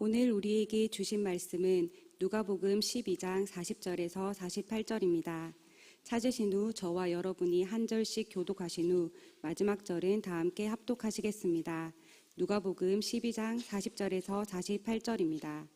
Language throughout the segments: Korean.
오늘 우리에게 주신 말씀은 누가복음 12장 40절에서 48절입니다. 찾으신 후 저와 여러분이 한 절씩 교독하신 후 마지막 절은 다 함께 합독하시겠습니다. 누가복음 12장 40절에서 48절입니다.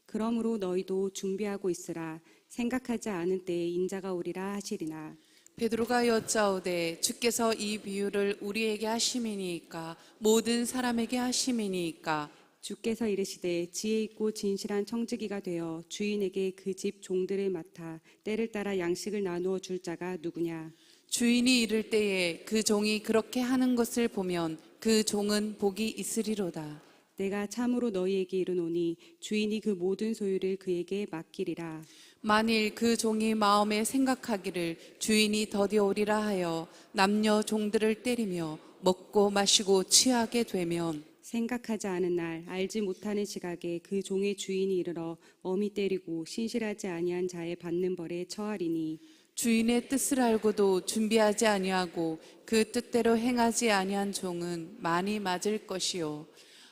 그러므로 너희도 준비하고 있으라. 생각하지 않은 때에 인자가 오리라 하시리나. 베드로가 여짜오되 주께서 이 비유를 우리에게 하심이니까 모든 사람에게 하심이니까. 주께서 이르시되 지혜 있고 진실한 청지기가 되어 주인에게 그 집 종들을 맡아 때를 따라 양식을 나누어 줄 자가 누구냐. 주인이 이를 때에 그 종이 그렇게 하는 것을 보면 그 종은 복이 있으리로다. 내가 참으로 너희에게 이르노니 주인이 그 모든 소유를 그에게 맡기리라. 만일 그 종이 마음에 생각하기를 주인이 더디 오리라 하여 남녀 종들을 때리며 먹고 마시고 취하게 되면 생각하지 않은 날 알지 못하는 시각에 그 종의 주인이 이르러 엄히 때리고 신실하지 아니한 자의 받는 벌에 처하리니. 주인의 뜻을 알고도 준비하지 아니하고 그 뜻대로 행하지 아니한 종은 많이 맞을 것이요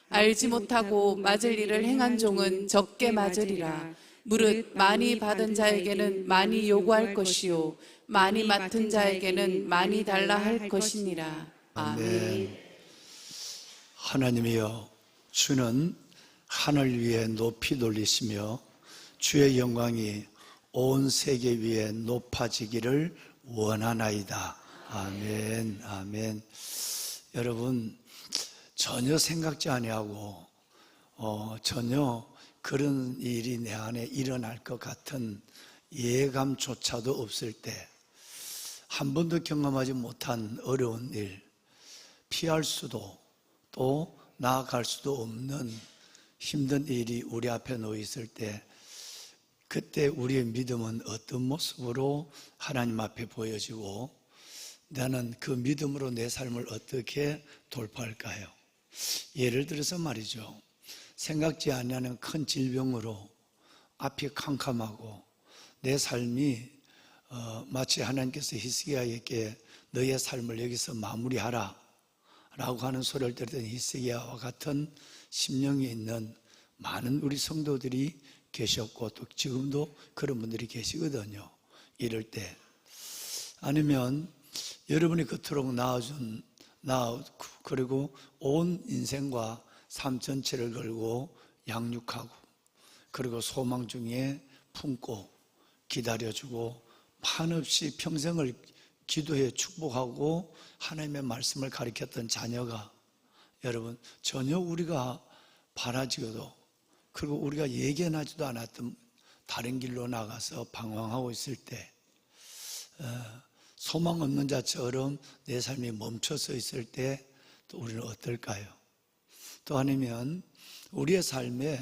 알지 못하고 맞을 일을 행한 종은 적게 맞으리라. 무릇 많이 받은 자에게는 많이 요구할 것이요 많이 맡은 자에게는 많이 달라 할 것이니라. 아멘. 하나님이여, 주는 하늘 위에 높이 돌리시며 주의 영광이 온 세계 위에 높아지기를 원하나이다. 아멘, 아멘. 여러분, 전혀 생각지 아니하고 전혀 그런 일이 내 안에 일어날 것 같은 예감조차도 없을 때, 한 번도 경험하지 못한 어려운 일, 피할 수도 또 나아갈 수도 없는 힘든 일이 우리 앞에 놓여 있을 때, 그때 우리의 믿음은 어떤 모습으로 하나님 앞에 보여지고 나는 그 믿음으로 내 삶을 어떻게 돌파할까요? 예를 들어서 말이죠, 생각지 않는 큰 질병으로 앞이 캄캄하고 내 삶이 마치 하나님께서 히스기야에게 너의 삶을 여기서 마무리하라 라고 하는 소리를 들었던 히스기야와 같은 심령이 있는 많은 우리 성도들이 계셨고 또 지금도 그런 분들이 계시거든요. 이럴 때, 아니면 여러분이 그토록 그리고 온 인생과 삶 전체를 걸고 양육하고 그리고 소망 중에 품고 기다려주고 한없이 평생을 기도해 축복하고 하나님의 말씀을 가르쳤던 자녀가, 여러분, 전혀 우리가 바라지어도 그리고 우리가 예견하지도 않았던 다른 길로 나가서 방황하고 있을 때, 소망 없는 자처럼 내 삶이 멈춰서 있을 때 또 우리는 어떨까요? 또 아니면 우리의 삶에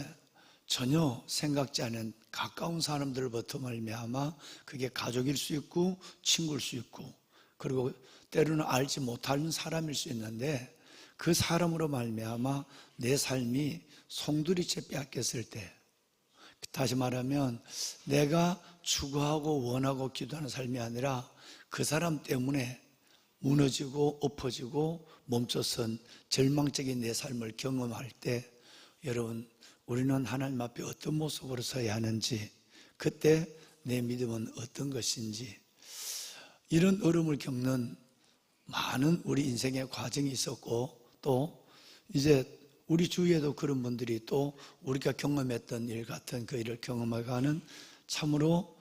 전혀 생각지 않은 가까운 사람들로부터 말미암아, 그게 가족일 수 있고 친구일 수 있고 그리고 때로는 알지 못하는 사람일 수 있는데, 그 사람으로 말미암아 내 삶이 송두리째 빼앗겼을 때, 다시 말하면 내가 추구하고 원하고 기도하는 삶이 아니라 그 사람 때문에 무너지고 엎어지고 멈춰선 절망적인 내 삶을 경험할 때, 여러분, 우리는 하나님 앞에 어떤 모습으로 서야 하는지, 그때 내 믿음은 어떤 것인지, 이런 어려움을 겪는 많은 우리 인생의 과정이 있었고, 또 이제 우리 주위에도 그런 분들이 또 우리가 경험했던 일 같은 그 일을 경험해가는 참으로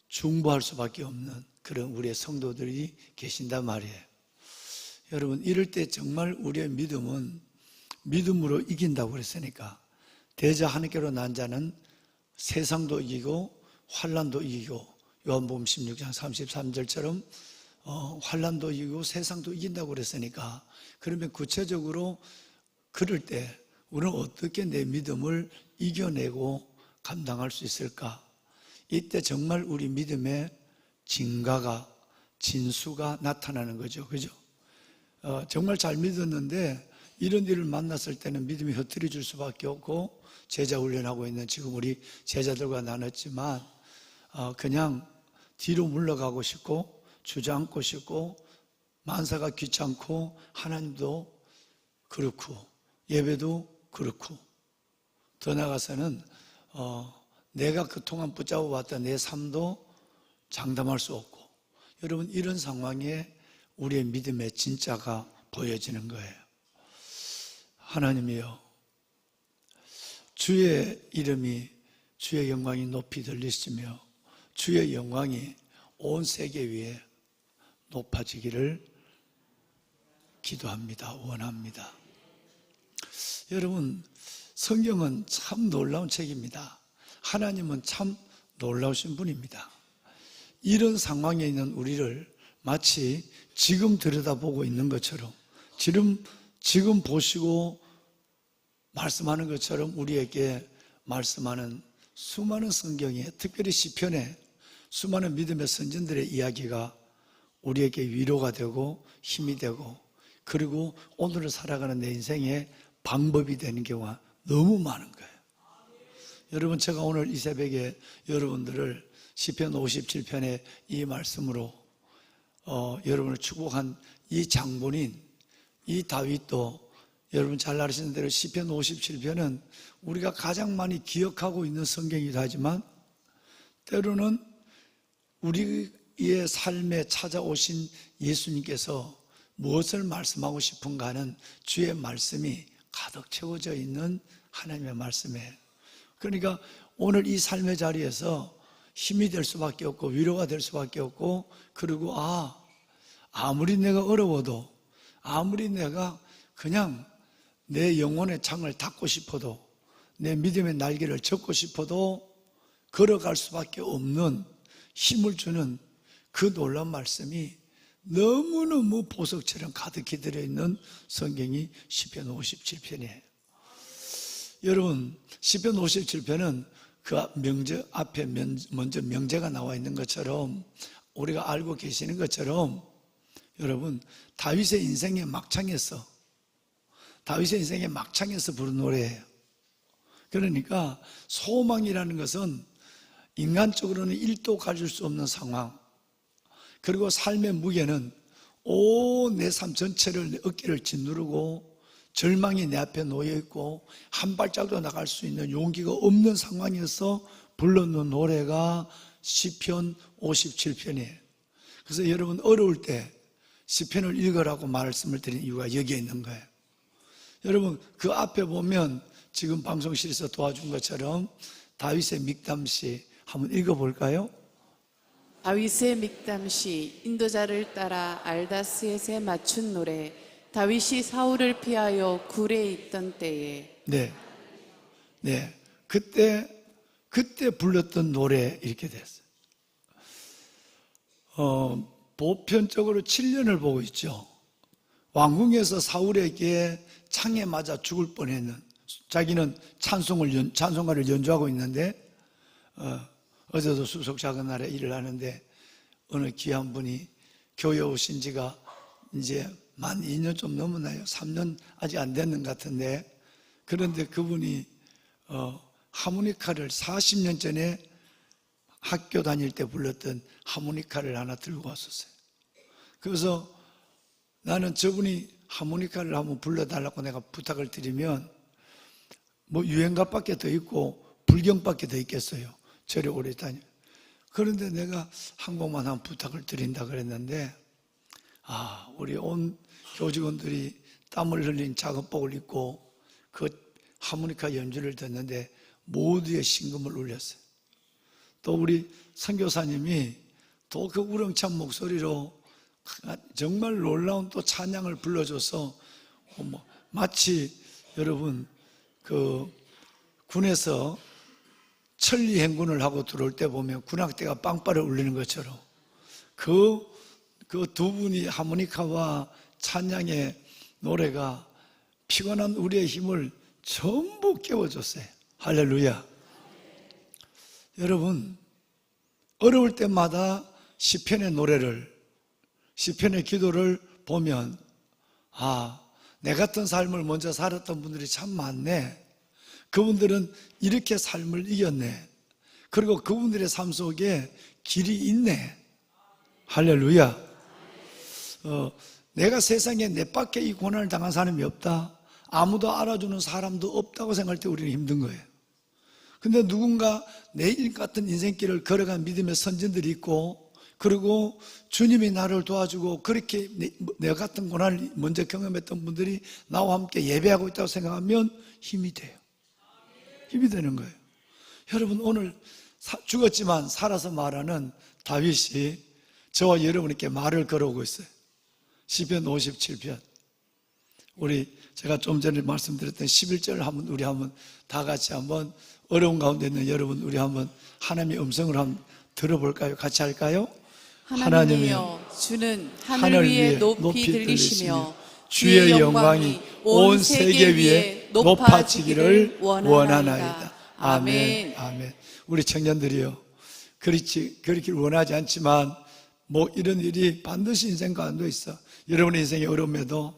중보할 수밖에 없는 그런 우리의 성도들이 계신단 말이에요. 여러분, 이럴 때 정말 우리의 믿음은 믿음으로 이긴다고 그랬으니까, 대저 하늘께로 난 자는 세상도 이기고 환난도 이기고, 요한복음 16장 33절처럼 환난도 이기고 세상도 이긴다고 그랬으니까, 그러면 구체적으로 그럴 때 우리는 어떻게 내 믿음을 이겨내고 감당할 수 있을까? 이때 정말 우리 믿음의 진수가 나타나는 거죠. 그죠? 정말 잘 믿었는데 이런 일을 만났을 때는 믿음이 흐트러질 수밖에 없고, 제자 훈련하고 있는 지금 우리 제자들과 나눴지만 그냥 뒤로 물러가고 싶고 주저앉고 싶고 만사가 귀찮고 하나님도 그렇고 예배도 그렇고, 더 나아가서는 내가 그동안 붙잡아 왔던 내 삶도 장담할 수 없고, 여러분, 이런 상황에 우리의 믿음의 진짜가 보여지는 거예요. 하나님이여, 주의 이름이, 주의 영광이 높이 들리시며 주의 영광이 온 세계 위에 높아지기를 기도합니다. 원합니다. 여러분, 성경은 참 놀라운 책입니다. 하나님은 참 놀라우신 분입니다. 이런 상황에 있는 우리를 마치 지금 들여다보고 있는 것처럼, 지금 보시고 말씀하는 것처럼 우리에게 말씀하는 수많은 성경에, 특별히 시편에 수많은 믿음의 선진들의 이야기가 우리에게 위로가 되고 힘이 되고, 그리고 오늘을 살아가는 내 인생의 방법이 되는 경우가 너무 많은 거예요. 여러분, 제가 오늘 이 새벽에 여러분들을 시편 57편의 이 말씀으로 여러분을 축복한 이 장본인, 이 다윗도, 여러분 잘 아시는 대로 시편 57편은 우리가 가장 많이 기억하고 있는 성경이기도 하지만, 때로는 우리의 삶에 찾아오신 예수님께서 무엇을 말씀하고 싶은가 하는 주의 말씀이 가득 채워져 있는 하나님의 말씀이에요. 그러니까 오늘 이 삶의 자리에서 힘이 될 수밖에 없고 위로가 될 수밖에 없고, 그리고 아무리 내가 어려워도, 아무리 내가 그냥 내 영혼의 창을 닫고 싶어도, 내 믿음의 날개를 접고 싶어도 걸어갈 수밖에 없는 힘을 주는 그 놀라운 말씀이 너무너무 보석처럼 가득히 들어있는 성경이 시편 57편이에요. 여러분, 시편 57편은 그 명제 앞에 먼저 명제가 나와 있는 것처럼, 우리가 알고 계시는 것처럼, 여러분, 다윗의 인생의 막창에서 부른 노래예요. 그러니까 소망이라는 것은 인간적으로는 1도 가질 수 없는 상황, 그리고 삶의 무게는 내 삶 전체를, 내 어깨를 짓누르고 절망이 내 앞에 놓여있고 한 발짝도 나갈 수 있는 용기가 없는 상황에서 불렀는 노래가 시편 57편이에요. 그래서 여러분, 어려울 때 시편을 읽으라고 말씀을 드린 이유가 여기에 있는 거예요. 여러분, 그 앞에 보면 지금 방송실에서 도와준 것처럼 다윗의 믹담시 한번 읽어볼까요? 다윗의 믹담시, 인도자를 따라 알다스엣에 맞춘 노래. 다윗이 사울을 피하여 굴에 있던 때에. 네. 그때 불렀던 노래 이렇게 됐어요. 보편적으로 7년을 보고 있죠. 왕궁에서 사울에게 창에 맞아 죽을 뻔했는, 자기는 찬송가를 연주하고 있는데, 어제도 수속 작은 날에 일을 하는데 어느 귀한 분이 교회 오신 지가 이제 만 2년 좀 넘었나요? 3년 아직 안 됐는 것 같은데, 그런데 그분이 하모니카를 40년 전에 학교 다닐 때 불렀던 하모니카를 하나 들고 왔었어요. 그래서 나는 저분이 하모니카를 한번 불러달라고 내가 부탁을 드리면 뭐 유행가밖에 더 있고 불경밖에 더 있겠어요. 저리 오래 다녀. 그런데 내가 한 곡만 한번 부탁을 드린다 그랬는데, 우리 온 교직원들이 땀을 흘린 작업복을 입고 그 하모니카 연주를 듣는데 모두의 심금을 울렸어요. 또 우리 선교사님이 또 그 우렁찬 목소리로 정말 놀라운 또 찬양을 불러줘서 마치 여러분 그 군에서 천리 행군을 하고 들어올 때 보면 군악대가 빵빠를 울리는 것처럼 그 두 분이 하모니카와 찬양의 노래가 피곤한 우리의 힘을 전부 깨워줬어요. 할렐루야. 여러분, 어려울 때마다 시편의 노래를, 시편의 기도를 보면 내 같은 삶을 먼저 살았던 분들이 참 많네. 그분들은 이렇게 삶을 이겼네. 그리고 그분들의 삶 속에 길이 있네. 할렐루야. 내가 세상에 내 밖에 이 고난을 당한 사람이 없다. 아무도 알아주는 사람도 없다고 생각할 때 우리는 힘든 거예요. 근데 누군가 내 일 같은 인생길을 걸어간 믿음의 선진들이 있고, 그리고 주님이 나를 도와주고 그렇게 내 같은 고난을 먼저 경험했던 분들이 나와 함께 예배하고 있다고 생각하면 힘이 돼요. 힘이 되는 거예요. 여러분, 오늘 죽었지만 살아서 말하는 다윗이 저와 여러분에게 말을 걸어오고 있어요. 시편 57편. 제가 좀 전에 말씀드렸던 11절 우리 한번 다 같이 한번, 어려운 가운데 있는 여러분, 우리 한번 하나님의 음성을 한번 들어볼까요? 같이 할까요? 하나님이여, 주는 하늘 위에 높이 들리시며 주의 영광이 온 세계 위에 높아지기를 원하나이다. 아멘. 아멘. 우리 청년들이요, 그렇게 원하지 않지만 이런 일이 반드시 인생 가운데 있어. 여러분의 인생의 어려움에도,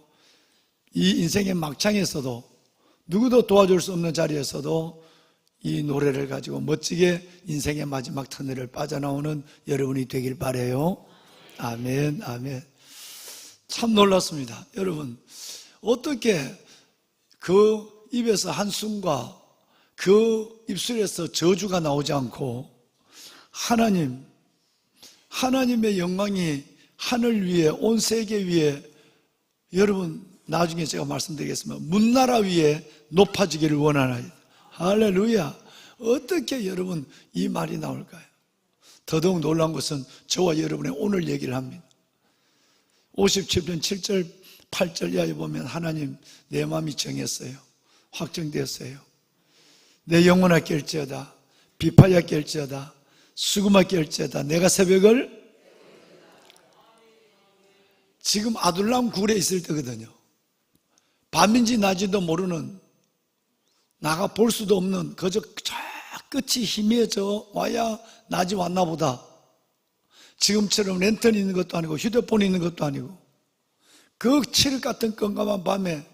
이 인생의 막창에서도, 누구도 도와줄 수 없는 자리에서도 이 노래를 가지고 멋지게 인생의 마지막 터널을 빠져나오는 여러분이 되길 바라요. 아멘, 아멘. 참 놀랐습니다. 여러분, 어떻게 그 입에서 한숨과 그 입술에서 저주가 나오지 않고 하나님의 영광이 하늘 위에, 온 세계 위에, 여러분 나중에 제가 말씀드리겠습니다. 문나라 위에 높아지기를 원하나이다. 할렐루야. 어떻게 여러분 이 말이 나올까요? 더더욱 놀라운 것은 저와 여러분의 오늘 얘기를 합니다. 57편 7절 8절 이하에 보면 하나님, 내 마음이 정했어요. 확정되었어요. 내 영혼아 깰지어다, 비파야 깰지어다, 수금아 깰지어다. 내가 새벽을, 지금 아둘람 굴에 있을 때거든요. 밤인지 낮인지도 모르는, 나가 볼 수도 없는, 그저 저 끝이 희미해져 와야 낮이 왔나 보다. 지금처럼 랜턴이 있는 것도 아니고 휴대폰이 있는 것도 아니고, 그 칠흑 같은 깜깜한 밤에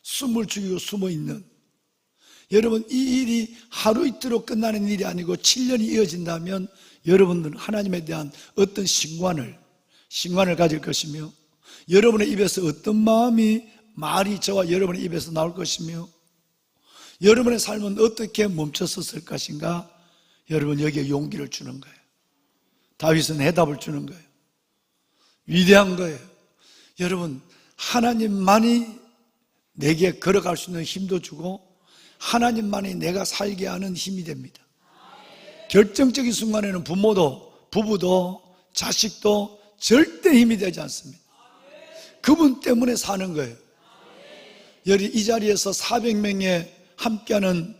숨을 죽이고 숨어 있는, 여러분, 이 일이 하루 이틀로 끝나는 일이 아니고 7년이 이어진다면 여러분들은 하나님에 대한 어떤 신관을 가질 것이며, 여러분의 입에서 어떤 말이 저와 여러분의 입에서 나올 것이며, 여러분의 삶은 어떻게 멈춰섰을 것인가. 여러분, 여기에 용기를 주는 거예요. 다윗은 해답을 주는 거예요. 위대한 거예요. 여러분, 하나님만이 내게 걸어갈 수 있는 힘도 주고, 하나님만이 내가 살게 하는 힘이 됩니다. 결정적인 순간에는 부부도 자식도 절대 힘이 되지 않습니다. 그분 때문에 사는 거예요. 이 자리에서 400명의 함께하는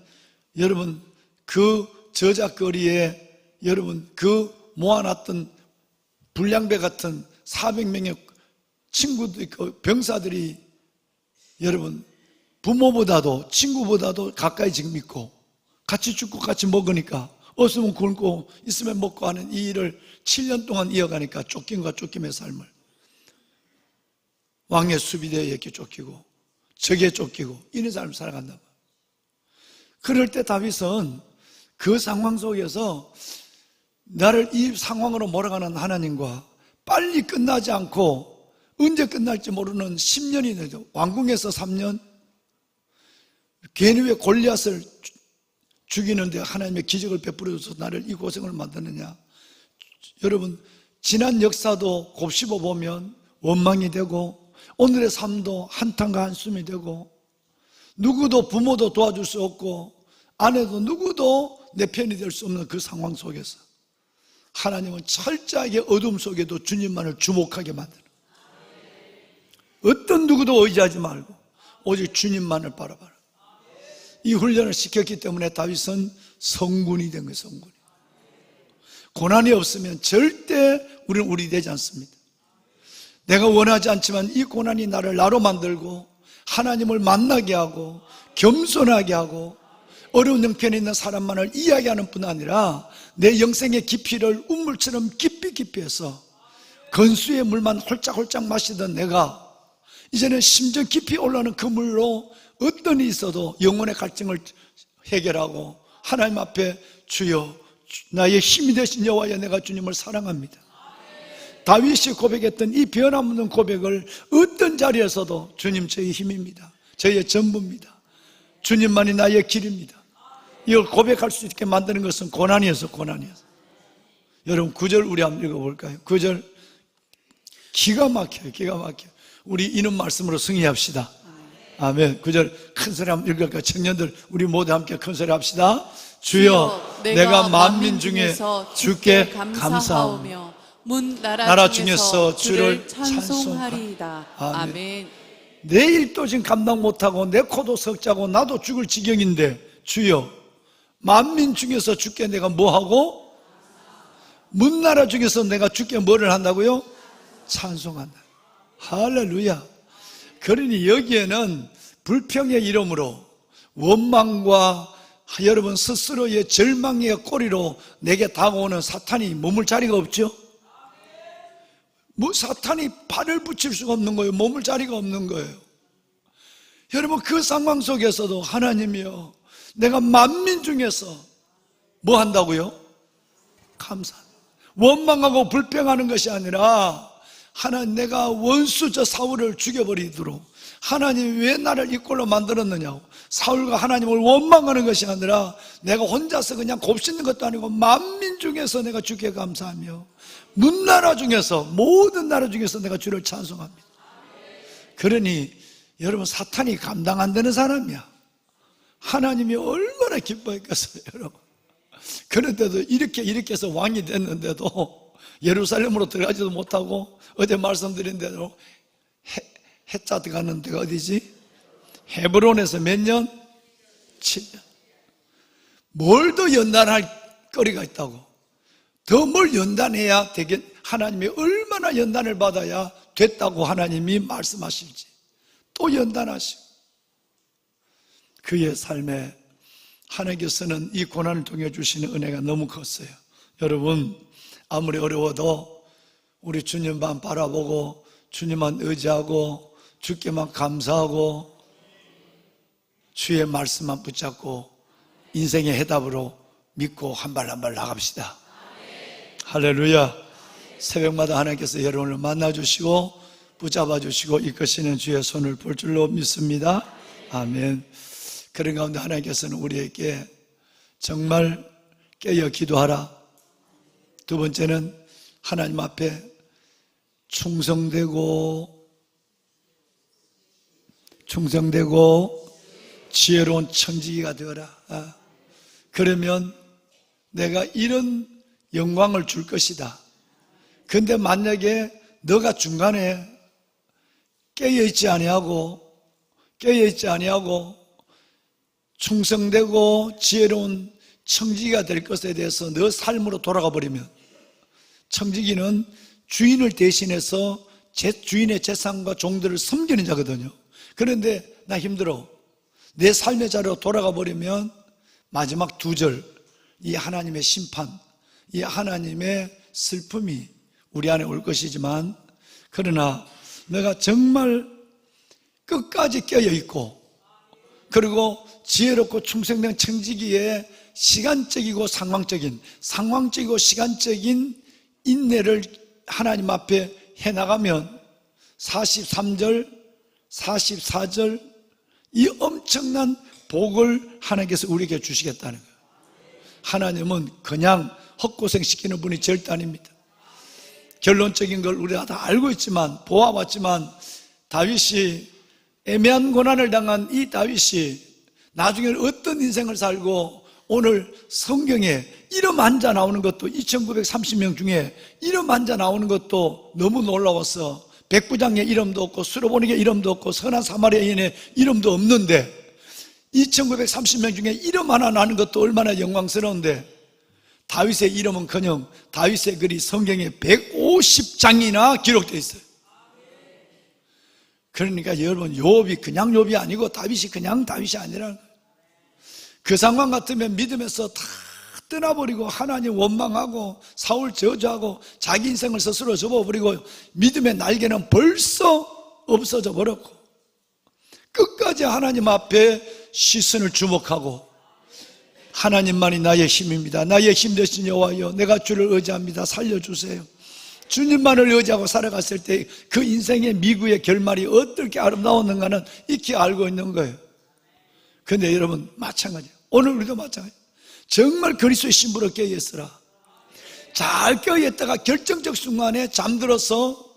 여러분, 그 저작거리에 여러분 그 모아놨던 불량배 같은 400명의 친구도 있고 병사들이 여러분 부모보다도 친구보다도 가까이 지금 있고, 같이 죽고 같이 먹으니까, 없으면 굶고 있으면 먹고 하는 이 일을 7년 동안 이어가니까 쫓김과 쫓김의 삶을, 왕의 수비대에 이렇게 쫓기고 적에 쫓기고 이런 삶을 살아간다. 그럴 때 다윗은 그 상황 속에서 나를 이 상황으로 몰아가는 하나님과 빨리 끝나지 않고 언제 끝날지 모르는 10년이 되죠. 왕궁에서 3년, 괜히 왜 골리앗을 죽이는데 하나님의 기적을 베풀어줘서 나를 이 고생을 만드느냐. 여러분, 지난 역사도 곱씹어 보면 원망이 되고, 오늘의 삶도 한탄과 한숨이 되고, 누구도 부모도 도와줄 수 없고 아내도 누구도 내 편이 될 수 없는 그 상황 속에서 하나님은 철저하게 어둠 속에도 주님만을 주목하게 만드는, 어떤 누구도 의지하지 말고 오직 주님만을 바라봐라. 이 훈련을 시켰기 때문에 다윗은 성군이 된 거예요. 성군이. 고난이 없으면 절대 우리는 우리 되지 않습니다. 내가 원하지 않지만 이 고난이 나를 나로 만들고 하나님을 만나게 하고 겸손하게 하고 어려운 형편에 있는 사람만을 이야기하는 뿐 아니라 내 영생의 깊이를 우물처럼 깊이 해서 건수의 물만 홀짝홀짝 마시던 내가 이제는 심정 깊이 올라오는 그 물로 어떤 일이 있어도 영혼의 갈증을 해결하고 하나님 앞에 주여 나의 힘이 되신 여호와여 내가 주님을 사랑합니다. 다윗이 고백했던 이 변함없는 고백을 어떤 자리에서도 주님 저의 힘입니다, 저의 전부입니다. 주님만이 나의 길입니다. 이걸 고백할 수 있게 만드는 것은 고난이어서. 여러분 9절 우리 한번 읽어볼까요? 9절 기가 막혀요. 우리 이런 말씀으로 승리합시다. 아멘. 9절 큰 소리 한번 읽을까요? 청년들 우리 모두 함께 큰 소리 합시다. 주여 내가 만민 중에서 주께 감사하오며 문 나라 나라 중에서 중에서 주를 주를 찬송하리이다. 아멘. 내 일도 지금 감당 못하고 내 코도 석자고 나도 죽을 지경인데 주여 만민 중에서 주께 내가 뭐하고 문나라 중에서 내가 주께 뭐를 한다고요? 찬송한다. 할렐루야. 그러니 여기에는 불평의 이름으로 원망과 여러분 스스로의 절망의 꼬리로 내게 다가오는 사탄이 머물 자리가 없죠. 사탄이 발을 붙일 수가 없는 거예요. 머물 자리가 없는 거예요. 여러분 그 상황 속에서도 하나님이요 내가 만민 중에서 뭐 한다고요? 감사합니다. 원망하고 불평하는 것이 아니라 하나님 내가 원수 저 사울을 죽여버리도록 하나님 왜 나를 이 꼴로 만들었느냐고 사울과 하나님을 원망하는 것이 아니라 내가 혼자서 그냥 곱씹는 것도 아니고 만민 중에서 내가 주께 감사하며 문나라 중에서 모든 나라 중에서 내가 주를 찬송합니다. 그러니 여러분 사탄이 감당 안 되는 사람이야. 하나님이 얼마나 기뻐했겠어요 여러분. 그런데도 이렇게 해서 왕이 됐는데도 예루살렘으로 들어가지도 못하고 어제 말씀드린 대로 해자 들어가는 데가 어디지? 헤브론에서 몇 년? 7년. 뭘 더 연단할 거리가 있다고? 더 뭘 연단해야 되겠? 하나님이 얼마나 연단을 받아야 됐다고 하나님이 말씀하실지 또 연단하시고 그의 삶에 하나님께서는 이 고난을 통해 주시는 은혜가 너무 컸어요. 여러분 아무리 어려워도 우리 주님만 바라보고 주님만 의지하고 주께만 감사하고 주의 말씀만 붙잡고 인생의 해답으로 믿고 한 발 한 발 나갑시다. 할렐루야. 새벽마다 하나님께서 여러분을 만나주시고 붙잡아주시고 이끄시는 주의 손을 볼 줄로 믿습니다. 아멘. 그런 가운데 하나님께서는 우리에게 정말 깨어 기도하라. 두 번째는 하나님 앞에 충성되고 지혜로운 청지기가 되어라. 그러면 내가 이런 영광을 줄 것이다. 근데 만약에 너가 중간에 깨어있지 아니하고 충성되고 지혜로운 청지기가 될 것에 대해서 너 삶으로 돌아가 버리면 청지기는 주인을 대신해서 주인의 재산과 종들을 섬기는 자거든요. 그런데 나 힘들어. 내 삶의 자리로 돌아가 버리면 마지막 2절 이 하나님의 심판, 이 하나님의 슬픔이 우리 안에 올 것이지만 그러나 내가 정말 끝까지 깨어있고 그리고 지혜롭고 충성된 청지기의 시간적이고 상황적이고 시간적인 인내를 하나님 앞에 해나가면 43절, 44절 이 엄청난 복을 하나님께서 우리에게 주시겠다는 거예요. 하나님은 그냥 헛고생시키는 분이 절대 아닙니다. 결론적인 걸 우리가 다 알고 있지만 보아봤지만 다윗이 애매한 고난을 당한 이 다윗이 나중에 어떤 인생을 살고 오늘 성경에 이름 한자 나오는 것도 2930명 중에 이름 한자 나오는 것도 너무 놀라웠어. 백부장의 이름도 없고 수로보닉의 이름도 없고 선한 사마리아인의 이름도 없는데 2930명 중에 이름 하나 나는 것도 얼마나 영광스러운데 다윗의 이름은커녕 다윗의 글이 성경에 150장이나 기록되어 있어요. 그러니까 여러분 욥이 그냥 욥이 아니고 다윗이 그냥 다윗이 아니라 그 상황 같으면 믿음에서 다 떠나버리고 하나님 원망하고 사울 저주하고 자기 인생을 스스로 접어버리고 믿음의 날개는 벌써 없어져 버렸고 끝까지 하나님 앞에 시선을 주목하고 하나님만이 나의 힘입니다. 나의 힘 되신 여호와여 내가 주를 의지합니다. 살려주세요. 주님만을 의지하고 살아갔을 때 그 인생의 미구의 결말이 어떻게 아름다웠는가는 익히 알고 있는 거예요. 그런데 여러분 마찬가지예요. 오늘 우리도 마찬가지예요. 정말 그리스도의 신부로 깨어있으라. 잘 깨어있다가 결정적 순간에 잠들어서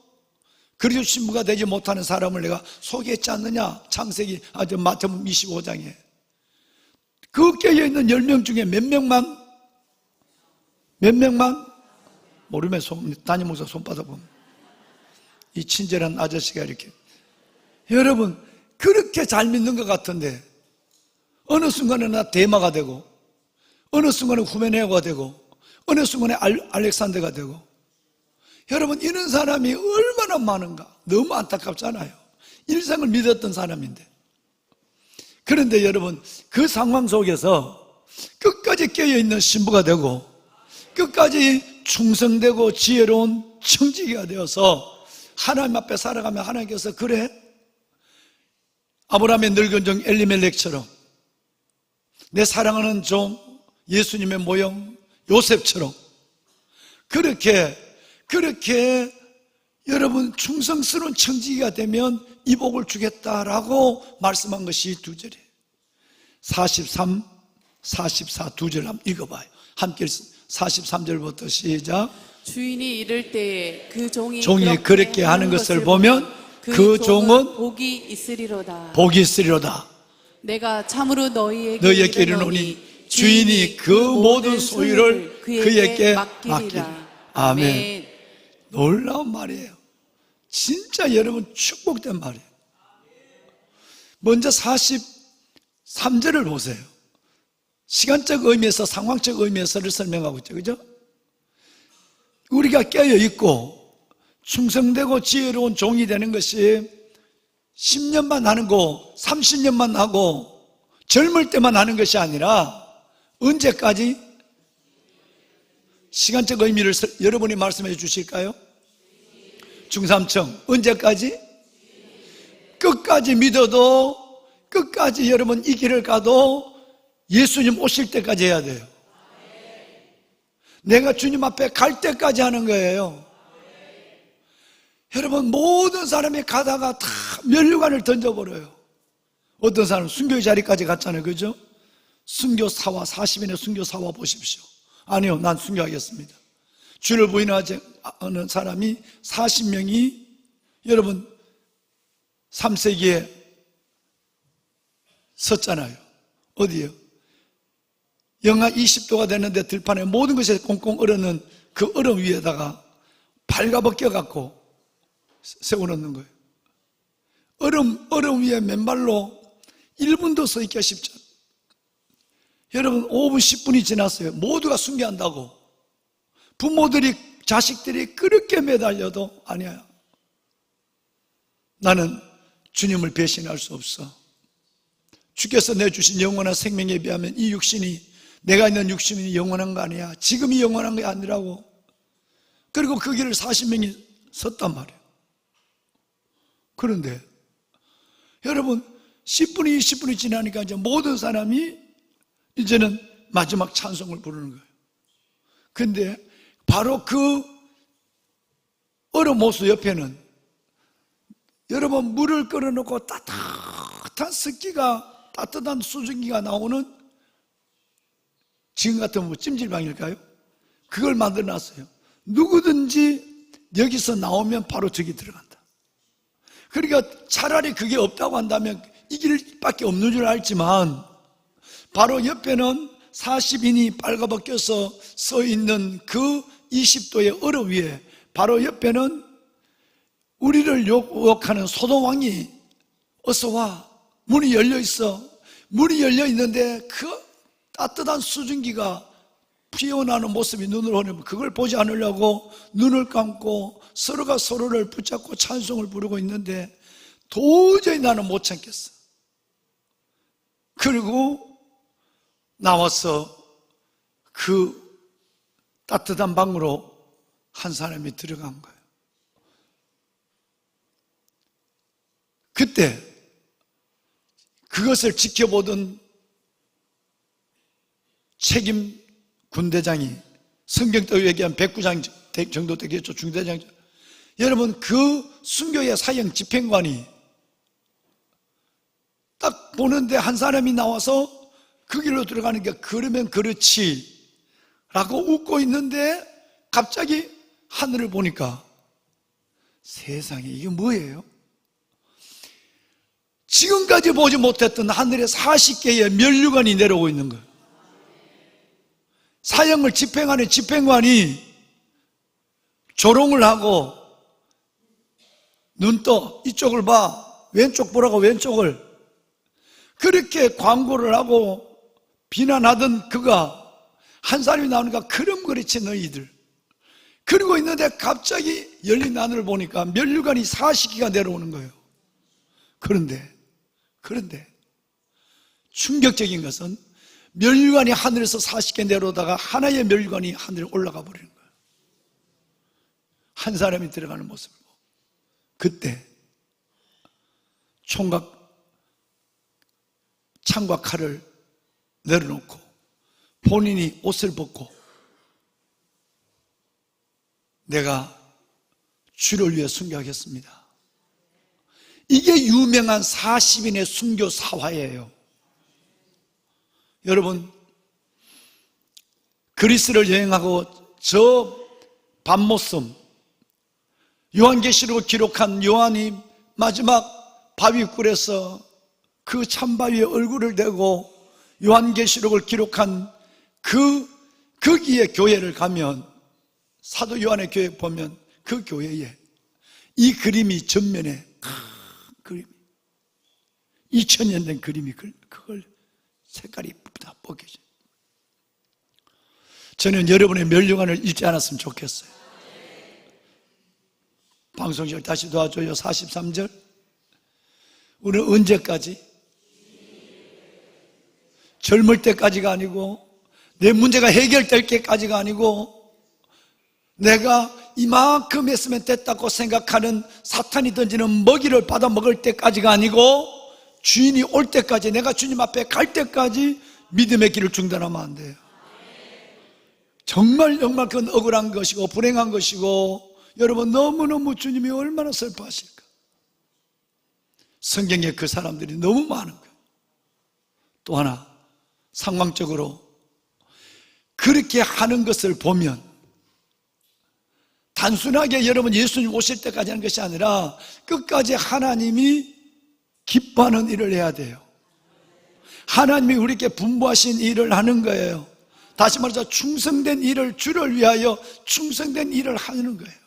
그리스도 신부가 되지 못하는 사람을 내가 소개했지 않느냐? 창세기 마태복음 25장에 그 깨어있는 10명 중에 몇 명만 모르면 담임 목사 손바닥 보면 이 친절한 아저씨가 이렇게 여러분 그렇게 잘 믿는 것 같은데 어느 순간에 나 대마가 되고 어느 순간에 후메네오가 되고 어느 순간에 알렉산더가 되고 여러분 이런 사람이 얼마나 많은가 너무 안타깝잖아요. 일생을 믿었던 사람인데 그런데 여러분 그 상황 속에서 끝까지 깨어있는 신부가 되고 끝까지 충성되고 지혜로운 청지기가 되어서 하나님 앞에 살아가면 하나님께서 그래 아브라함의 늙은 종 엘리멜렉처럼 내 사랑하는 종 예수님의 모형 요셉처럼 그렇게 여러분 충성스러운 청지기가 되면 이 복을 주겠다라고 말씀한 것이 2절이에요 43, 44 2절 한번 읽어봐요. 함께 43절부터 시작. 주인이 이를 때에 그 종이 그렇게 하는 것을 보면 그 종은 복이 있으리로다. 복이 있으리로다. 내가 참으로 너희에게 이르노니 주인이 그 모든 소유를 그에게 맡기리라. 아멘. 놀라운 말이에요. 진짜 여러분 축복된 말이에요. 먼저 43절을 보세요. 시간적 의미에서 상황적 의미에서를 설명하고 있죠. 그죠? 우리가 깨어있고 충성되고 지혜로운 종이 되는 것이 10년만 하는 거 30년만 하고 젊을 때만 하는 것이 아니라 언제까지? 시간적 의미를 여러분이 말씀해 주실까요? 중삼청 언제까지? 끝까지 믿어도 끝까지 여러분 이 길을 가도 예수님 오실 때까지 해야 돼요. 내가 주님 앞에 갈 때까지 하는 거예요. 여러분 모든 사람이 가다가 다 면류관을 던져버려요. 어떤 사람은 순교의 자리까지 갔잖아요. 그죠? 순교사와 40인의 순교사와 보십시오. 아니요, 난 순교하겠습니다. 주를 부인하지 않는 사람이 40명이 여러분 3세기에 섰잖아요. 어디요? 영하 20도가 됐는데 들판에 모든 것이 꽁꽁 얼었는 그 얼음 위에다가 발가벗겨갖고 세워놓는 거예요. 얼음 위에 맨발로 1분도 서 있기가 쉽지 않아요. 여러분 5분 10분이 지났어요. 모두가 순교한다고. 부모들이 자식들이 그렇게 매달려도 아니야. 나는 주님을 배신할 수 없어. 주께서 내주신 영원한 생명에 비하면 이 육신이 내가 있는 육신이 영원한 거 아니야. 지금이 영원한 게 아니라고. 그리고 그 길을 40명이 섰단 말이에요. 그런데 여러분 10분이 20분이 지나니까 이제 모든 사람이 이제는 마지막 찬송을 부르는 거예요. 근데 바로 그 얼음 호수 옆에는 여러분 물을 끓여놓고 따뜻한 습기가 따뜻한 수증기가 나오는 지금 같으면 뭐 찜질방일까요? 그걸 만들어놨어요. 누구든지 여기서 나오면 바로 저기 들어간다. 그러니까 차라리 그게 없다고 한다면 이 길밖에 없는 줄 알지만 바로 옆에는 40인이 빨가벗겨서 서 있는 그 20도의 얼음 위에 바로 옆에는 우리를 유혹하는 소돔왕이 어서 와. 문이 열려 있어. 문이 열려 있는데 그 따뜻한 수증기가 피어나는 모습이 눈으로 보면 그걸 보지 않으려고 눈을 감고 서로가 서로를 붙잡고 찬송을 부르고 있는데 도저히 나는 못 참겠어. 그리고 나와서 그 따뜻한 방으로 한 사람이 들어간 거예요. 그때 그것을 지켜보던 책임 군대장이 성경도 얘기한 백부장 정도 되겠죠. 중대장. 여러분, 그 순교의 사형 집행관이 딱 보는데 한 사람이 나와서 그 길로 들어가는 게 그러면 그렇지 라고 웃고 있는데 갑자기 하늘을 보니까 세상에 이게 뭐예요? 지금까지 보지 못했던 하늘에 40개의 면류관이 내려오고 있는 거예요. 사형을 집행하는 집행관이 조롱을 하고 눈 떠 이쪽을 봐 왼쪽 보라고 왼쪽을 그렇게 광고를 하고 비난하던 그가 한 사람이 나오니까 그럼 그렇지 너희들 그러고 있는데 갑자기 열린 하늘을 보니까 면류관이 40기가 내려오는 거예요. 그런데 충격적인 것은 면류관이 하늘에서 40개 내려오다가 하나의 면류관이 하늘에 올라가 버리는 거예요. 한 사람이 들어가는 모습을 보고 그때 총각 창과 칼을 내려놓고 본인이 옷을 벗고 내가 주를 위해 순교하겠습니다. 이게 유명한 40인의 순교 사화예요. 여러분, 그리스를 여행하고 저 밤모섬 요한계시록을 기록한 요한이 마지막 바위굴에서 그 참바위에 얼굴을 대고 요한계시록을 기록한 거기에 교회를 가면 사도 요한의 교회 보면 그 교회에 이 그림이 전면에 큰 그림 2000년 된 그림이 그걸 색깔이 다 벗겨져. 저는 여러분의 면류관을 잊지 않았으면 좋겠어요. 방송실 다시 도와줘요. 43절. 우리는 언제까지? 젊을 때까지가 아니고 내 문제가 해결될 때까지가 아니고 내가 이만큼 했으면 됐다고 생각하는 사탄이 던지는 먹이를 받아 먹을 때까지가 아니고 주인이 올 때까지 내가 주님 앞에 갈 때까지 믿음의 길을 중단하면 안 돼요. 정말 그건 억울한 것이고 불행한 것이고 여러분 너무너무 주님이 얼마나 슬퍼하실까. 성경에 그 사람들이 너무 많은 거예요. 또 하나 상황적으로 그렇게 하는 것을 보면 단순하게 여러분 예수님 오실 때까지 하는 것이 아니라 끝까지 하나님이 기뻐하는 일을 해야 돼요. 하나님이 우리에게 분부하신 일을 하는 거예요. 다시 말해서 충성된 일을 주를 위하여 충성된 일을 하는 거예요.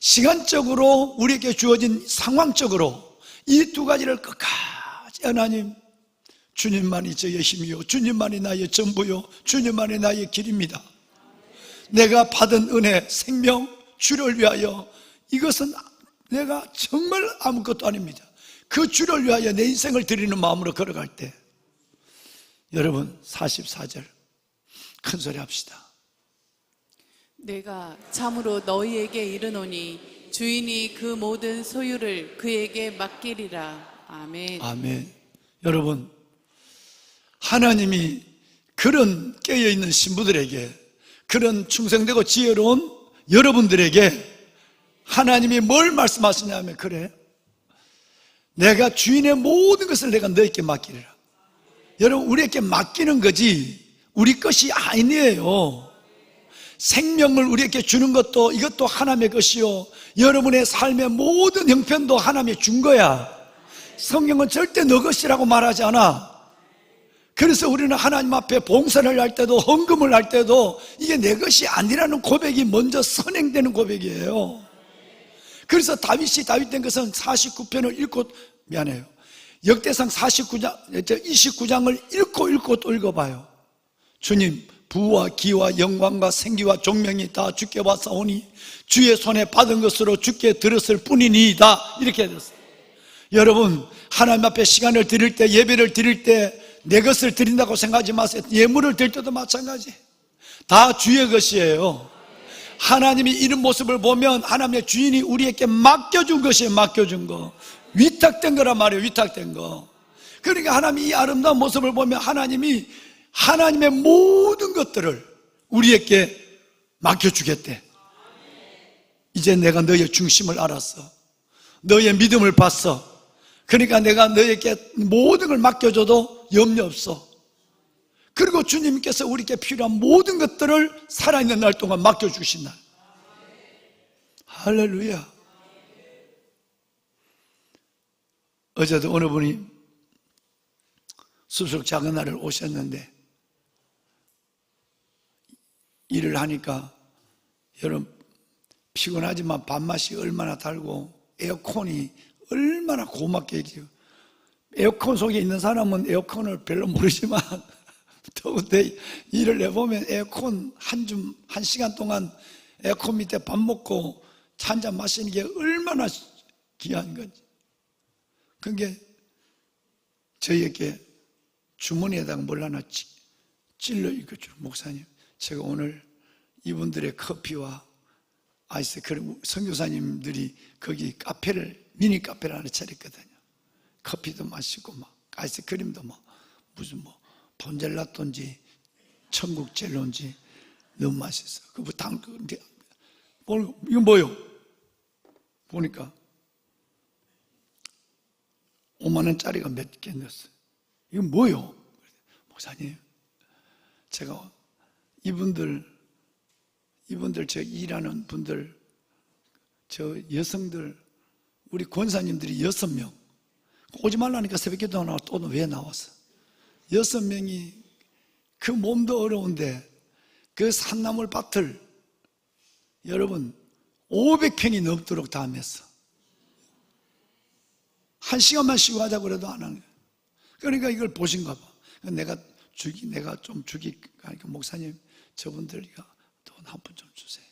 시간적으로 우리에게 주어진 상황적으로 이 두 가지를 끝까지 하나님 주님만이 저의 힘이요 주님만이 나의 전부요 주님만이 나의 길입니다. 내가 받은 은혜 생명 주를 위하여 이것은 내가 정말 아무것도 아닙니다. 그 주를 위하여 내 인생을 드리는 마음으로 걸어갈 때 여러분 44절 큰 소리 합시다. 내가 참으로 너희에게 이르노니 주인이 그 모든 소유를 그에게 맡기리라. 아멘. 아멘. 여러분 하나님이 그런 깨어있는 신부들에게 그런 충성되고 지혜로운 여러분들에게 하나님이 뭘 말씀하시냐면 그래 내가 주인의 모든 것을 내가 너에게 맡기리라. 여러분 우리에게 맡기는 거지 우리 것이 아니에요. 생명을 우리에게 주는 것도 이것도 하나님의 것이요 여러분의 삶의 모든 형편도 하나님이 준 거야. 성경은 절대 너 것이라고 말하지 않아. 그래서 우리는 하나님 앞에 봉사를 할 때도 헌금을 할 때도 이게 내 것이 아니라는 고백이 먼저 선행되는 고백이에요. 그래서 다윗이 다윗된 것은 49편을 읽고 미안해요 역대상 29장을 읽고 또 읽어봐요. 주님 부와 기와 영광과 생기와 종명이 다 주께 왔사오니 주의 손에 받은 것으로 주께 들었을 뿐이니이다 이렇게 됐어요. 여러분 하나님 앞에 시간을 드릴 때 예배를 드릴 때 내 것을 드린다고 생각하지 마세요. 예물을 드릴 때도 마찬가지 다 주의 것이에요. 하나님이 이런 모습을 보면 하나님의 주인이 우리에게 맡겨준 것이에요. 맡겨준 거 위탁된 거란 말이에요. 위탁된 거. 그러니까 하나님이 이 아름다운 모습을 보면 하나님이 하나님의 모든 것들을 우리에게 맡겨주겠대. 이제 내가 너의 중심을 알았어. 너의 믿음을 봤어. 그러니까 내가 너에게 모든 걸 맡겨줘도 염려 없어. 그리고 주님께서 우리에게 필요한 모든 것들을 살아있는 날 동안 맡겨주신 날. 할렐루야. 어제도 어느 분이 숲속 작은 날을 오셨는데 일을 하니까 여러분 피곤하지만 밥맛이 얼마나 달고 에어컨이 얼마나 고맙게 해줘요. 에어컨 속에 있는 사람은 에어컨을 별로 모르지만 더운데 일을 해보면 에어컨 한 시간 동안 에어컨 밑에 밥 먹고 차 한잔 마시는 게 얼마나 귀한 건지. 그게 저희에게 주머니에다가 뭘 하나 찔러 읽어주는 목사님, 제가 오늘 이분들의 커피와 아이스크림, 선교사님들이 거기 미니 카페를 하나 차렸거든요. 커피도 마시고 막 아이스크림도 막 무슨 폰젤라또인지 천국 젤로인지 너무 맛있어. 이거 뭐요? 보니까 5만 원짜리가 몇 개 넣었어요. 이거 뭐요? 목사님, 제가 이분들 저 일하는 분들, 저 여성들, 우리 권사님들이 6명 오지 말라니까 새벽기도 나와 또 왜 나왔어? 6명이 그 몸도 어려운데 그 산나물 밭을 여러분 500평이 넘도록 다 했어. 1시간만 쉬고 하자고 그래도 안 하는 거야. 그러니까 이걸 보신가 봐. 내가 좀 하니까 목사님, 저분들이가 돈 한 푼 좀 주세요.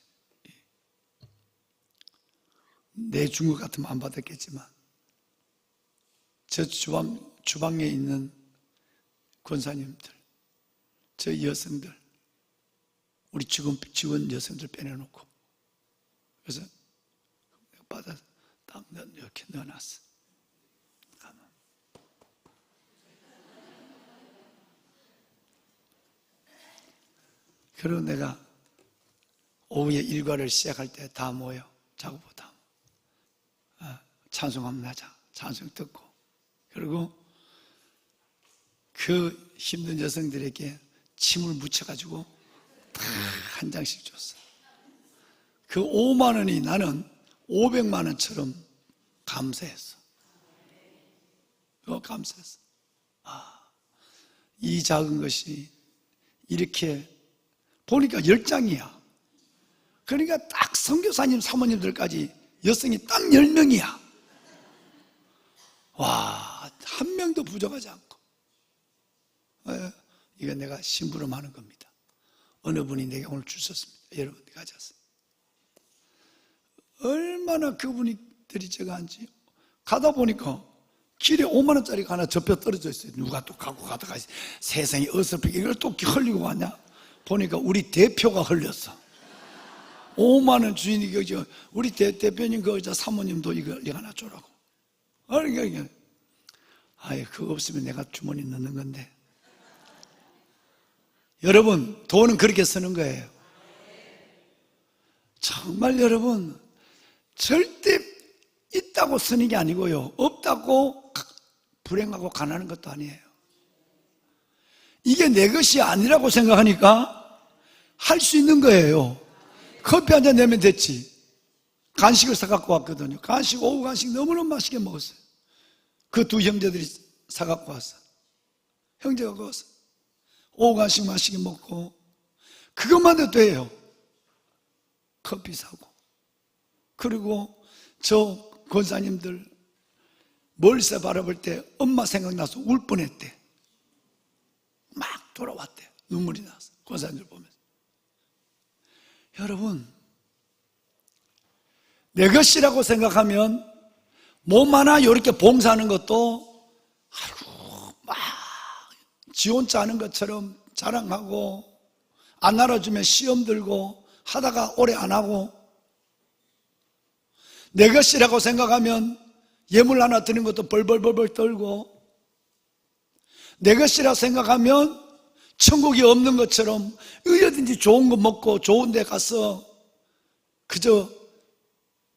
내 준 것 같으면 안 받았겠지만 저 주방에 있는 권사님들, 저 여성들, 우리 직원 여성들 빼내놓고 그래서 받아서 딱 이렇게 넣어놨어. 그리고 내가 오후에 일과를 시작할 때 다 모여 작업보다 찬송하면 나자 찬송 듣고, 그리고 그 힘든 여성들에게 침을 묻혀가지고 다 한 장씩 줬어. 그 5만 원이 나는 500만 원처럼 감사했어. 감사했어. 이 작은 것이 이렇게 보니까 10장이야. 그러니까 딱 선교사님 사모님들까지 여성이 딱 10명이야. 와, 한 명도 부족하지 않고. 이거 내가 심부름하는 겁니다. 어느 분이 내게 오늘 주셨습니다. 여러분 가져왔어요. 얼마나 그분들이 제가 한지. 가다 보니까 길에 5만 원짜리가 하나 접혀 떨어져 있어요. 누가 또 갖고 가다가 세상에 어설프게 이걸 또 흘리고 왔냐? 보니까 우리 대표가 흘렸어. 5만 원 주인이 우리 대표님 사모님도 이거 하나 주라고. 그러니까 그거 없으면 내가 주머니 넣는 건데. 여러분, 돈은 그렇게 쓰는 거예요. 정말 여러분, 절대 있다고 쓰는 게 아니고요, 없다고 불행하고 가난한 것도 아니에요. 이게 내 것이 아니라고 생각하니까 할 수 있는 거예요. 커피 한 잔 내면 됐지. 간식을 사갖고 왔거든요. 오후 간식 너무너무 맛있게 먹었어요. 그 두 형제들이 사갖고 왔어. 형제가 갖고 왔어. 오후 간식 맛있게 먹고, 그것만 해도 돼요. 커피 사고. 그리고 저 권사님들 멀리서 바라볼 때 엄마 생각나서 울 뻔했대. 막 돌아왔대. 눈물이 났어. 권사님들 보면서. 여러분, 내 것이라고 생각하면 몸 하나 이렇게 봉사하는 것도 막 지 혼자 하는 것처럼 자랑하고, 안 알아주면 시험 들고 하다가 오래 안 하고, 내 것이라고 생각하면 예물 하나 드는 것도 벌벌벌벌 떨고, 내 것이라 생각하면 천국이 없는 것처럼 어디든지 좋은 거 먹고 좋은 데 가서 그저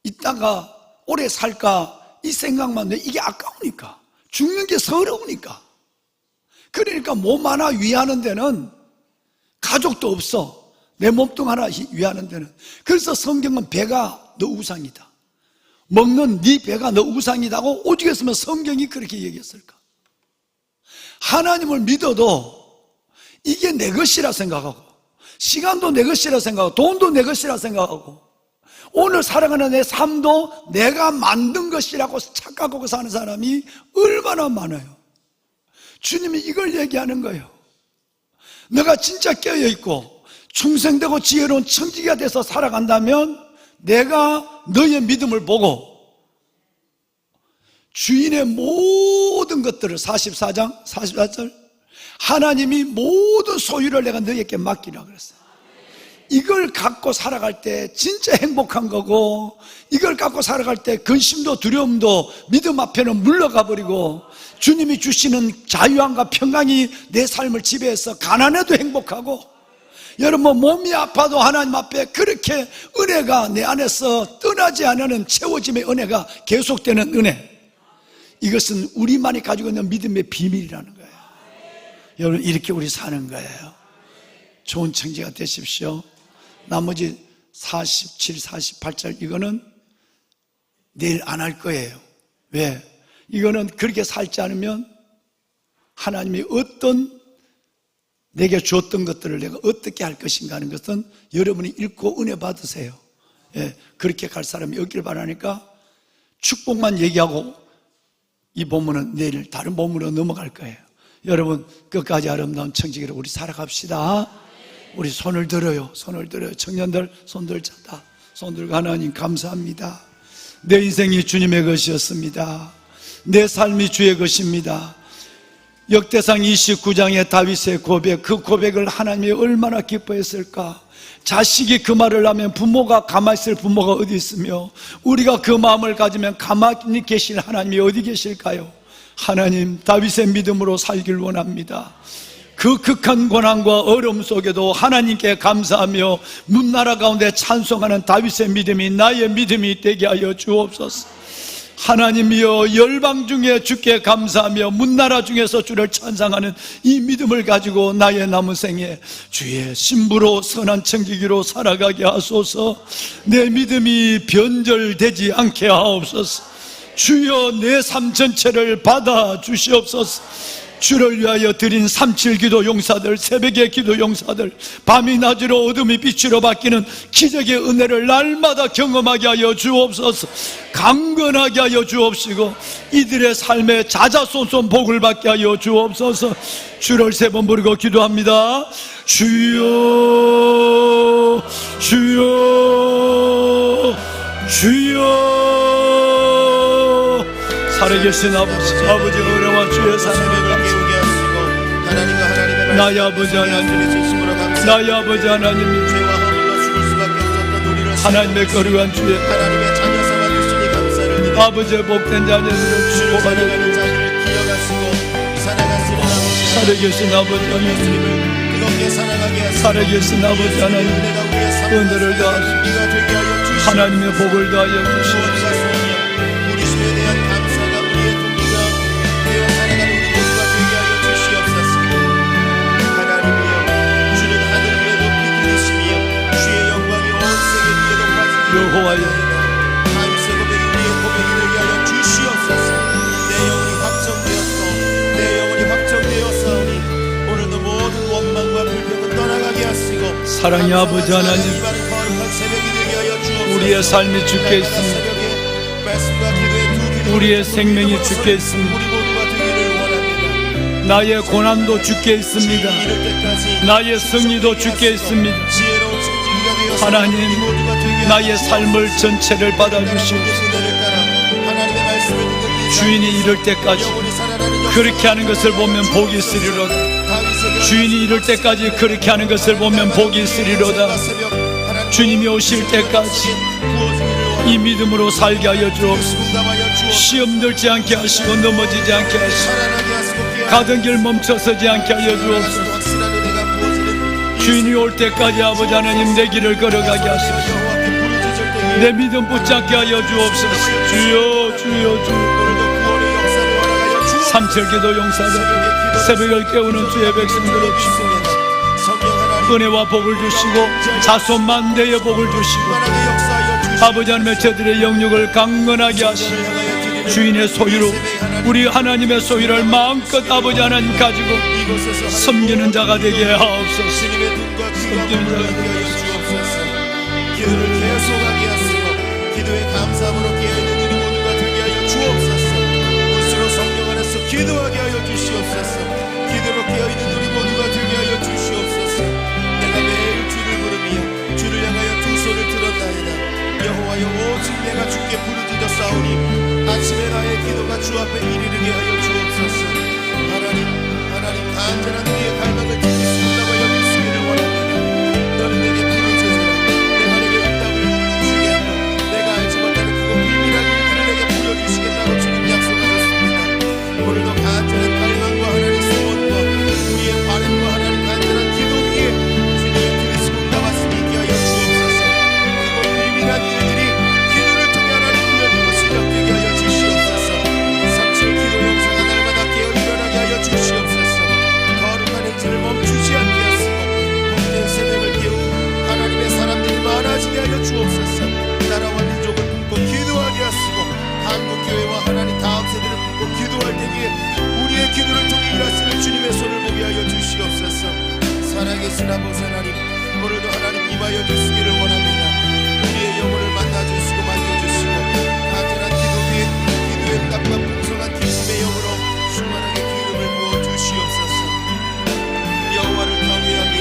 있다가 오래 살까 이 생각만 해. 이게 아까우니까, 죽는 게 서러우니까. 그러니까 몸 하나 위하는 데는 가족도 없어. 내 몸뚱 하나 위하는 데는. 그래서 성경은 배가 너 우상이다, 먹는 네 배가 너 우상이다고 오직 했으면 성경이 그렇게 얘기했을까? 하나님을 믿어도 이게 내 것이라 생각하고, 시간도 내 것이라 생각하고, 돈도 내 것이라 생각하고, 오늘 살아가는 내 삶도 내가 만든 것이라고 착각하고 사는 사람이 얼마나 많아요. 주님이 이걸 얘기하는 거예요. 너가 진짜 깨어있고 충성되고 지혜로운 청지기가 돼서 살아간다면 내가 너의 믿음을 보고 주인의 모든 것들을, 44장 44절, 하나님이 모든 소유를 내가 너에게 맡기라 그랬어요. 이걸 갖고 살아갈 때 진짜 행복한 거고, 이걸 갖고 살아갈 때 근심도 두려움도 믿음 앞에는 물러가 버리고 주님이 주시는 자유함과 평강이 내 삶을 지배해서 가난해도 행복하고, 여러분 몸이 아파도 하나님 앞에 그렇게 은혜가 내 안에서 떠나지 않는 채워짐의 은혜가 계속되는 은혜, 이것은 우리만이 가지고 있는 믿음의 비밀이라는 거예요. 여러분 이렇게 우리 사는 거예요. 좋은 청지가 되십시오. 나머지 47, 48절 이거는 내일 안 할 거예요. 왜? 이거는 그렇게 살지 않으면 하나님이 어떤 내게 주었던 것들을 내가 어떻게 할 것인가 하는 것은 여러분이 읽고 은혜 받으세요. 예, 그렇게 갈 사람이 없길 바라니까 축복만 얘기하고 이 본문은 내일 다른 본문으로 넘어갈 거예요. 여러분 끝까지 아름다운 청지기로 우리 살아갑시다. 우리 손을 들어요. 손을 들어요. 청년들 손 들자. 손 들고 하나님 감사합니다. 내 인생이 주님의 것이었습니다. 내 삶이 주의 것입니다. 역대상 29장의 다윗의 고백, 그 고백을 하나님이 얼마나 기뻐했을까. 자식이 그 말을 하면 부모가 가만히 있을 부모가 어디 있으며, 우리가 그 마음을 가지면 가만히 계실 하나님이 어디 계실까요? 하나님, 다윗의 믿음으로 살길 원합니다. 그 극한 고난과 어려움 속에도 하나님께 감사하며 문나라 가운데 찬송하는 다윗의 믿음이 나의 믿음이 되게 하여 주옵소서. 하나님이여, 열방 중에 주께 감사하며 문나라 중에서 주를 찬양하는 이 믿음을 가지고 나의 남은 생에 주의 신부로 선한 청지기로 살아가게 하소서. 내 믿음이 변절되지 않게 하옵소서. 주여, 내 삶 전체를 받아 주시옵소서. 주를 위하여 드린 37 기도 용사들, 새벽의 기도 용사들, 밤이 낮으로 어둠이 빛으로 바뀌는 기적의 은혜를 날마다 경험하게 하여 주옵소서. 강건하게 하여 주옵시고 이들의 삶에 자자손손 복을 받게 하여 주옵소서. 주를 3번 부르고 기도합니다. 주여, 주여, 주여. 살아계신 아버지, 아버지 은혜와 주의 사랑을 나의 아버지 하나님, 나의 아버지 하나님, 하나님의 거룩한 주의 아버지의 복된 자녀들을 축복하여 살아계신 아버지 하나님, 살아계신 아버지 하나님, 은혜를 더하시고 하나님의 복을 더하여 주시옵소서. 여호와여, 다윗의 고백이 우리의 고백이 되게 하여 주시옵소서. 내 영혼이 확정되었고 내 영혼이 확정되었사오니 오늘도 모든 원망과 불평을 떠나가게 하시고 사랑의 아버지 하나님, 거룩한 새벽이 되게 하여 주옵소서. 우리의 삶이 주께 있습니다. 우리의 생명이 주께 있습니다. 우리 모두가 되기를 원합니다. 나의 고난도 주께 있습니다. 나의 승리도 주께 있습니다. 지혜로운 청지기가 되어서 하나님, 우리 모두가 되게 나의 삶을 전체를 받아주시옵소서. 주인이 이럴 때까지 그렇게 하는 것을 보면 복이 있으리로다. 주인이 이럴 때까지 그렇게 하는 것을 보면 복이 있으리로다. 주님이 오실 때까지 이 믿음으로 살게 하여 주옵소서. 시험 들지 않게 하시고 넘어지지 않게 하시고 가던 길 멈춰서지 않게 하여 주옵소서. 주인이 올 때까지 아버지 하나님 내 길을 걸어가게 하소서. 내 믿음 붙잡게 하여 주옵소서. 주여 주여 주여. 삼철기도 용사들 새벽을 깨우는 주의 백성들 없이고 은혜와 복을 주시고 자손만대의 복을 주시고 아버지 하나님의 저들의 영육을 강건하게 하시고 주인의 소유로 우리 하나님의 소유를 마음껏 아버지 하나님 가지고 섬기는 자가 되게 하옵소서. 섬기는 자가 되게 하옵소서. 기도를 계속하게 하시고 기도에 감사함으로 깨어있는 우리 모두가 되게 하여 주옵소서. 물수로 성령 안에서 기도하게 하여 주시옵소서. 기도로 깨어있는 우리 모두가 되게 하여 주시옵소서. 내가 매일 주를 부르며 주를 향하여 두 손을 들었나이다. 여호와여 오직 내가 주께 부르짖어 싸우니 아침에 나의 기도가 주 앞에 이르게 하여 주옵소서. 하나님 간절한 우리의 갈망을 들을 수 있다고 여기시기를 원합니다. 너는 내게 부르짖으라. 내가 내게 응답을 주겠노. 내가 알지 못하는 그거 비밀한 일들을 내게 보여주시겠다고 주님 약속하셨습니다. 오늘도 간절한 갈망과 하나님 소원과 우리의 바람과 하나님 간절한 기도 위에 주님의 들으시고 응답하심이 있게 하여 주옵소서. 그리고 비밀한 일들이 기도를 통해 하나님 불러주고 시작되게 하여 주시옵소서. 삼칠 기도 영상가 날마다 깨어 일어나게 하여 주시옵소서. 거룩한 행실을 멈추지 않게 하시고 복된 새벽을 깨우는 하나님의 사람들이 많아지게 하여 주옵소서. 나라와 민족을 품고 기도하게 하시고 한국교회와 하나님 다음 세대를 품고 기도할 때에 우리의 기도를 통해 일하시는 주님의 손을 보게 하여 주시옵소서. 살아계신 아버지 하나님, 오늘도 하나님 임하여 주시기를 원합니다. 우리의 영혼을 만나주시고 만져주시고 간절한 기도에 응답과 풍성한 기쁨의 영으로 충만하게 기름을 부어 주시옵소서. 여호와를 경외하며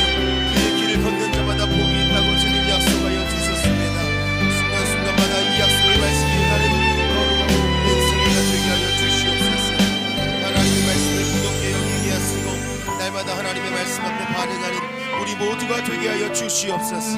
그의 길을 걷는 자마다 복이 있다고 주님 약속하여 주셨습니다. 순간순간마다 이 약속의 말씀이 나는 거룩하고 인생이가 되게 하여 주시옵소서. 하나님의 말씀을 무겁게 여기게 하시고 날마다 하나님의 말씀 앞에 반응하는 우리 모두가 되게 하여 주시옵소서.